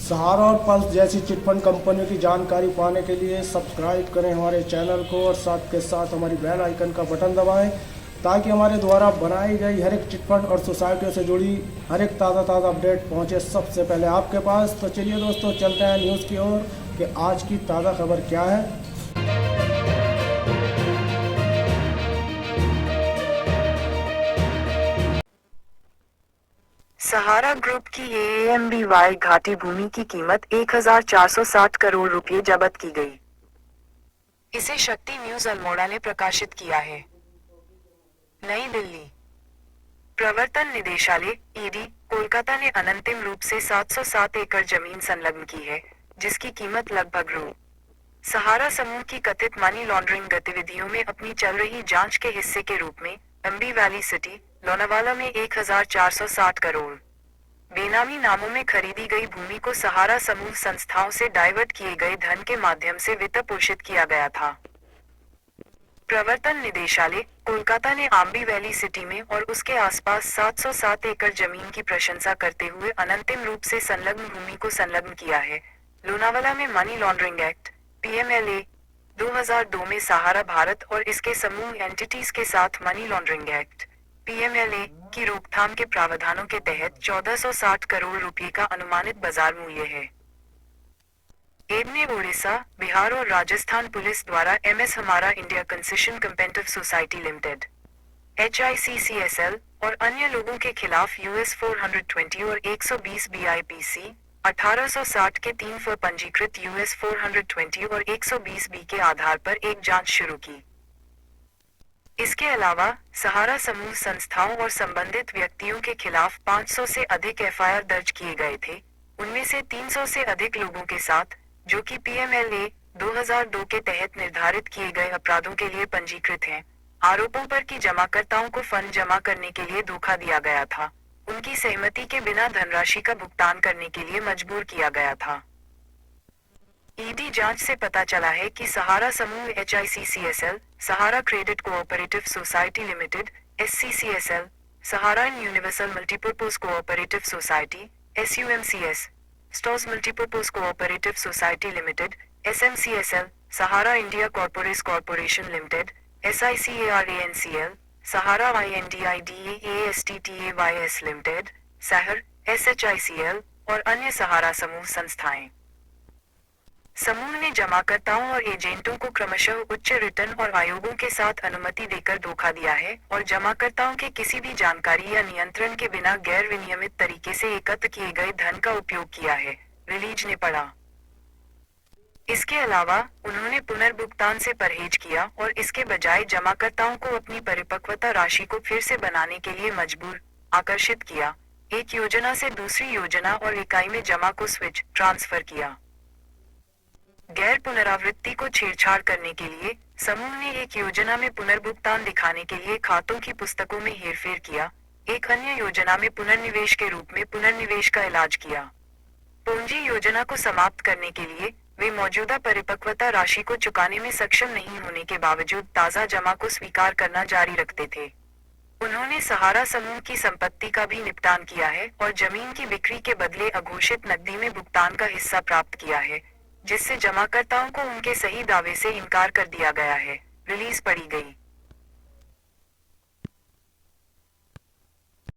सहारा और पल्स जैसी चिटफंड कंपनियों की जानकारी पाने के लिए सब्सक्राइब करें हमारे चैनल को और साथ के साथ हमारी बेल आइकन का बटन दबाएं ताकि हमारे द्वारा बनाई गई हर एक चिटफंड और सोसाइटियों से जुड़ी हर एक ताज़ा अपडेट पहुंचे सबसे पहले आपके पास। तो चलिए दोस्तों, चलते हैं न्यूज़ की ओर कि आज की ताज़ा खबर क्या है। सहारा ग्रुप की एएमबीवाई घाटी भूमि की कीमत 1460 करोड़ रुपए जब्त की गई। इसे शक्ति न्यूज अल्मोड़ा ने प्रकाशित किया है। नई दिल्ली। प्रवर्तन निदेशालय ईडी कोलकाता ने अनंतिम रूप से 707 एकड़ जमीन संलग्न की है, जिसकी कीमत लगभग रु. सहारा समूह की कथित मनी लॉन्ड्रिंग गतिविधियों में अपनी चल रही जांच के हिस्से के रूप में अम्बी वैली सिटी, लोनावाला में 1460 करोड़ बेनामी नामों में खरीदी गई भूमि को सहारा समूह संस्थाओं से डाइवर्ट किए गए धन के माध्यम से वित्त पोषित किया गया था। प्रवर्तन निदेशालय कोलकाता ने अम्बी वैली सिटी में और उसके आसपास 707 एकड़ जमीन की प्रशंसा करते हुए अनंतिम रूप से संलग्न भूमि को संलग्न किया है। लोनावाला में मनी लॉन्ड्रिंग एक्ट (पीएमएलए) 2002 में सहारा भारत और इसके समूह एंटिटीज के साथ मनी लॉन्ड्रिंग एक्ट (पीएमएलए) की रोकथाम के प्रावधानों के तहत 1460 करोड़ रुपए का अनुमानित बाजार मूल्य है। एब ने ओडिशा, बिहार और राजस्थान पुलिस द्वारा एमएस हमारा India concession competitive society limited (HICCSL) और अन्य लोगों के खिलाफ US 420 और 120 BIPC 1860 के 3 पंजीकृत US 420 और 120 बी के आधार पर एक जांच शुरू की। इसके अलावा सहारा समूह संस्थाओं और संबंधित व्यक्तियों के खिलाफ 500 से अधिक एफआईआर दर्ज किए गए थे, उनमें से 300 से अधिक लोगों के साथ, जो कि पीएमएलए 2002 के तहत निर्धारित किए गए अपराधों के लिए पंजीकृत हैं। आरोपों पर कि जमाकर्ताओं को फंड जमा करने के लिए धोखा दिया गया था, उनकी सहमति के बिना धनराशि का भुगतान करने के लिए मजबूर किया गया था। ईडी जांच से पता चला है कि सहारा समूह HICCSL, Sahara credit cooperative society limited (SCCSL), Sahara universal multipurpose cooperative society (SUMCS), stars multipurpose cooperative society limited (SMCSL), Sahara India corporation limited (SICARANCL), Sahara INDIDAASTTAYS limited (SAHR) SHICL और अन्य सहारा समूह संस्थाएं। समूह ने जमाकर्ताओं और एजेंटों को क्रमशः उच्च रिटर्न और आयोगों के साथ अनुमति देकर धोखा दिया है और जमाकर्ताओं के किसी भी जानकारी या नियंत्रण के बिना गैर विनियमित तरीके से एकत्र किए गए धन का उपयोग किया है, रिलीज ने पढ़ा। इसके अलावा उन्होंने पुनर्भुगतान से परहेज किया और इसके बजाय जमाकर्ताओं को अपनी परिपक्वता राशि को फिर से बनाने के लिए आकर्षित किया, एक योजना से दूसरी योजना और इकाई में जमा को ट्रांसफर किया। गैर पुनरावृत्ति को छेड़छाड़ करने के लिए समूह ने एक योजना में पुनर्भुगतान दिखाने के लिए खातों की पुस्तकों में हेरफेर किया, एक अन्य योजना में पुनर्निवेश के रूप में पुनर्निवेश का इलाज किया। पूंजी योजना को समाप्त करने के लिए वे मौजूदा परिपक्वता राशि को चुकाने में सक्षम नहीं होने के बावजूद ताज़ा जमा को स्वीकार करना जारी रखते थे। उन्होंने सहारा समूह की संपत्ति का भी निपटान किया है और जमीन की बिक्री के बदले अघोषित नकदी में भुगतान का हिस्सा प्राप्त किया है, जिससे जमाकर्ताओं को उनके सही दावे से इनकार कर दिया गया है, रिलीज पढ़ी गई।